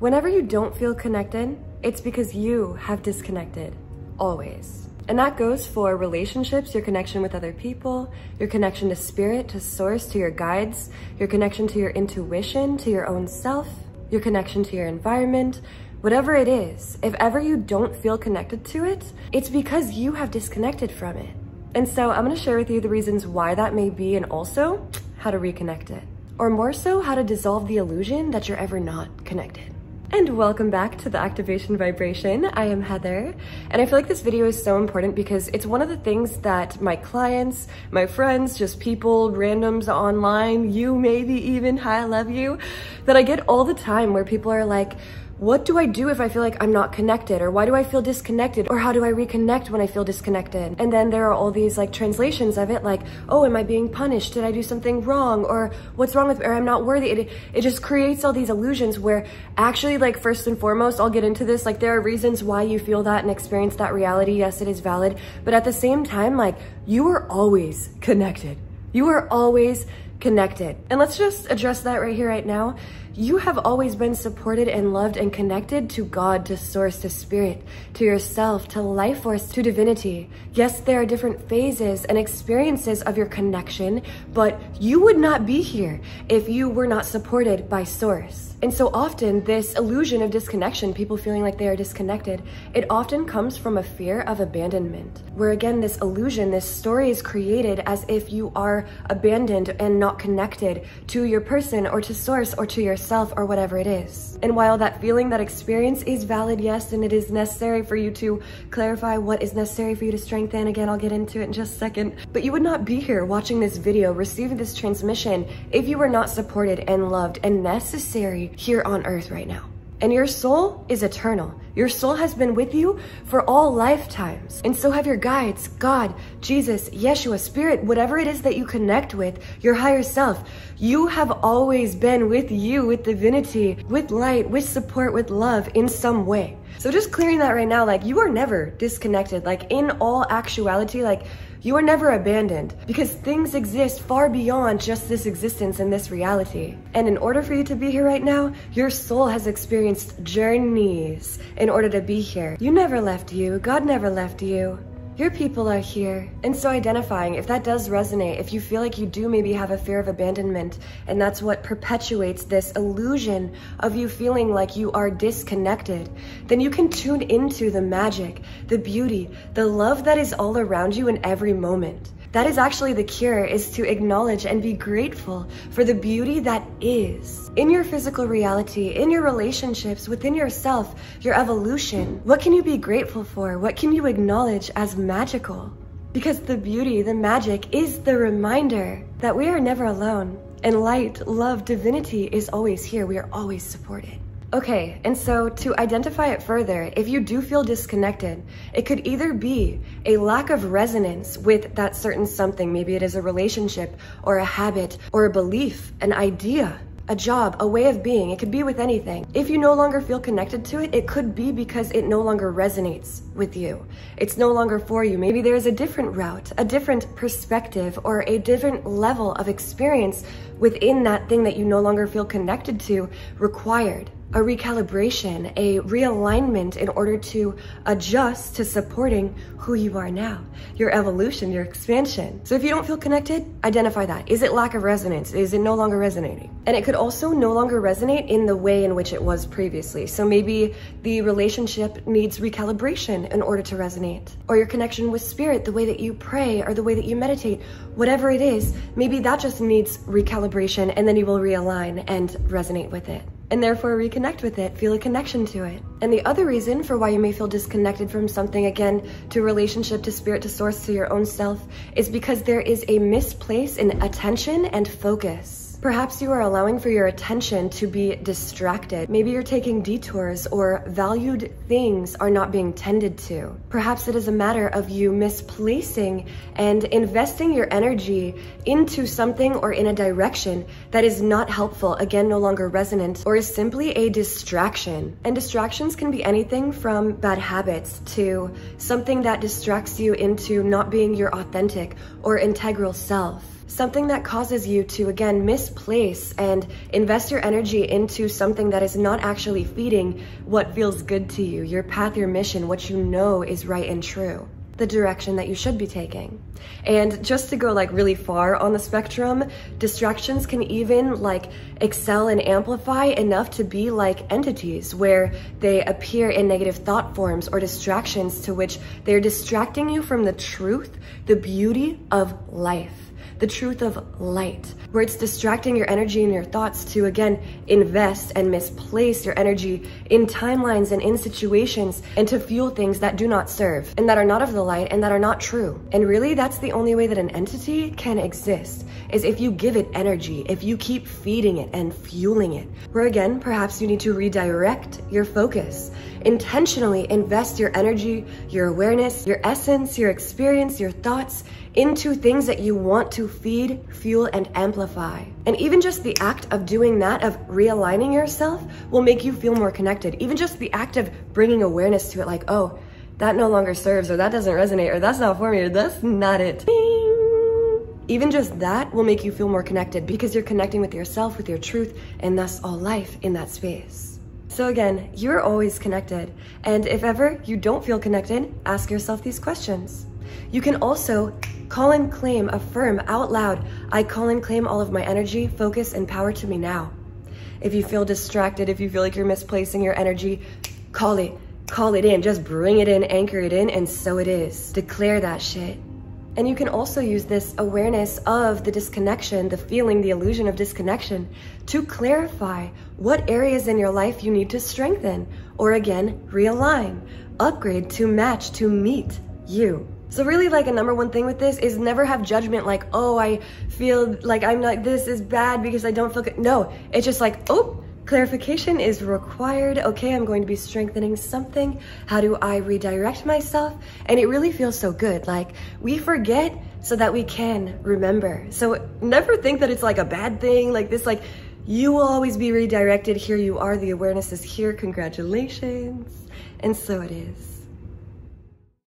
Whenever you don't feel connected, it's because you have disconnected, always. And that goes for relationships, your connection with other people, your connection to spirit, to source, to your guides, your connection to your intuition, to your own self, your connection to your environment, whatever it is. If ever you don't feel connected to it, it's because you have disconnected from it. And so I'm gonna share with you the reasons why that may be, and also how to reconnect it. Or more so, how to dissolve the illusion that you're ever not connected. And welcome back to the Activation Vibration. I am Heather, and I feel like this video is so important because it's one of the things that my clients, my friends, just people, randoms online, you maybe even, hi, I love you, that I get all the time where people are like, what do I do if I feel like I'm not connected? Or why do I feel disconnected? Or how do I reconnect when I feel disconnected? And then there are all these like translations of it, like, oh, am I being punished? Did I do something wrong? Or what's wrong with me? Or I'm not worthy. It just creates all these illusions where actually, like, first and foremost, I'll get into this, like, there are reasons why you feel that and experience that reality. Yes, it is valid. But at the same time, like, you are always connected. You are always connected. And let's just address that right here, right now. You have always been supported and loved and connected to God, to source, to spirit, to yourself, to life force, to divinity. Yes, there are different phases and experiences of your connection, but you would not be here if you were not supported by source. And so often this illusion of disconnection, people feeling like they are disconnected, it often comes from a fear of abandonment, where again, this illusion, this story is created as if you are abandoned and not connected to your person or to source or to yourself or whatever it is. And while that feeling, that experience is valid, yes, and it is necessary for you to clarify what is necessary for you to strengthen, again, I'll get into it in just a second, but you would not be here watching this video, receiving this transmission if you were not supported and loved and necessary here on earth right now. And your soul is eternal. Your soul has been with you for all lifetimes. And so have your guides, God, Jesus, Yeshua, Spirit, whatever it is that you connect with, your higher self. You have always been with you, with divinity, with light, with support, with love in some way. So just clearing that right now, like, you are never disconnected. Like, in all actuality, like, you are never abandoned, because things exist far beyond just this existence and this reality. And in order for you to be here right now, your soul has experienced journeys in order to be here. You never left you. God never left you. Your people are here. And so identifying, if that does resonate, if you feel like you do maybe have a fear of abandonment, and that's what perpetuates this illusion of you feeling like you are disconnected, then you can tune into the magic, the beauty, the love that is all around you in every moment. That is actually the cure, is to acknowledge and be grateful for the beauty that is in your physical reality, in your relationships, within yourself, your evolution. What can you be grateful for? What can you acknowledge as magical? Because the beauty, the magic is the reminder that we are never alone, and light, love, divinity is always here. We are always supported. Okay, and so to identify it further, if you do feel disconnected, it could either be a lack of resonance with that certain something. Maybe it is a relationship or a habit or a belief, an idea, a job, a way of being. It could be with anything. If you no longer feel connected to it, it could be because it no longer resonates with you. It's no longer for you. Maybe there's a different route, a different perspective, or a different level of experience within that thing that you no longer feel connected to required. A recalibration, a realignment in order to adjust to supporting who you are now, your evolution, your expansion. So if you don't feel connected, identify that. Is it lack of resonance? Is it no longer resonating? And it could also no longer resonate in the way in which it was previously. So maybe the relationship needs recalibration in order to resonate. Or your connection with spirit, the way that you pray or the way that you meditate, whatever it is, maybe that just needs recalibration, and then you will realign and resonate with it, and therefore reconnect with it, feel a connection to it. And the other reason for why you may feel disconnected from something, again, to relationship, to spirit, to source, to your own self, is because there is a misplace in attention and focus. Perhaps you are allowing for your attention to be distracted. Maybe you're taking detours, or valued things are not being tended to. Perhaps it is a matter of you misplacing and investing your energy into something or in a direction that is not helpful, again, no longer resonant, or is simply a distraction. And distractions can be anything from bad habits to something that distracts you into not being your authentic or integral self. something that causes you to, again, misplace and invest your energy into something that is not actually feeding what feels good to you, your path, your mission, what you know is right and true, the direction that you should be taking. And just to go like really far on the spectrum, distractions can even like excel and amplify enough to be like entities where they appear in negative thought forms or distractions to which they're distracting you from the truth, the beauty of life, the truth of light, where it's distracting your energy and your thoughts to, again, invest and misplace your energy in timelines and in situations and to fuel things that do not serve and that are not of the light and that are not true. And really, that's the only way that an entity can exist, is if you give it energy, if you keep feeding it and fueling it, where again, perhaps you need to redirect your focus, intentionally invest your energy, your awareness, your essence, your experience, your thoughts into things that you want to feed, fuel, and amplify. And even just the act of doing that, of realigning yourself, will make you feel more connected. Even just the act of bringing awareness to it, like, oh, that no longer serves, or that doesn't resonate, or that's not for me, or that's not it. Ding! Even just that will make you feel more connected because you're connecting with yourself, with your truth, and thus all life in that space. So again, you're always connected. And if ever you don't feel connected, ask yourself these questions. You can also call and claim, affirm out loud, I call and claim all of my energy, focus, and power to me now. If you feel distracted, if you feel like you're misplacing your energy, call it in, just bring it in, anchor it in, and so it is. Declare that shit. And you can also use this awareness of the disconnection, the feeling, the illusion of disconnection, to clarify what areas in your life you need to strengthen, or again, realign, upgrade to match, to meet you. So really, like, a number one thing with this is never have judgment like, oh, I feel like I'm not, this is bad because I don't feel good. No, it's just like, oh, clarification is required. Okay, I'm going to be strengthening something. How do I redirect myself? And it really feels so good. Like, we forget so that we can remember. So never think that it's like a bad thing, like this, like, you will always be redirected. Here you are, the awareness is here, congratulations. And so it is.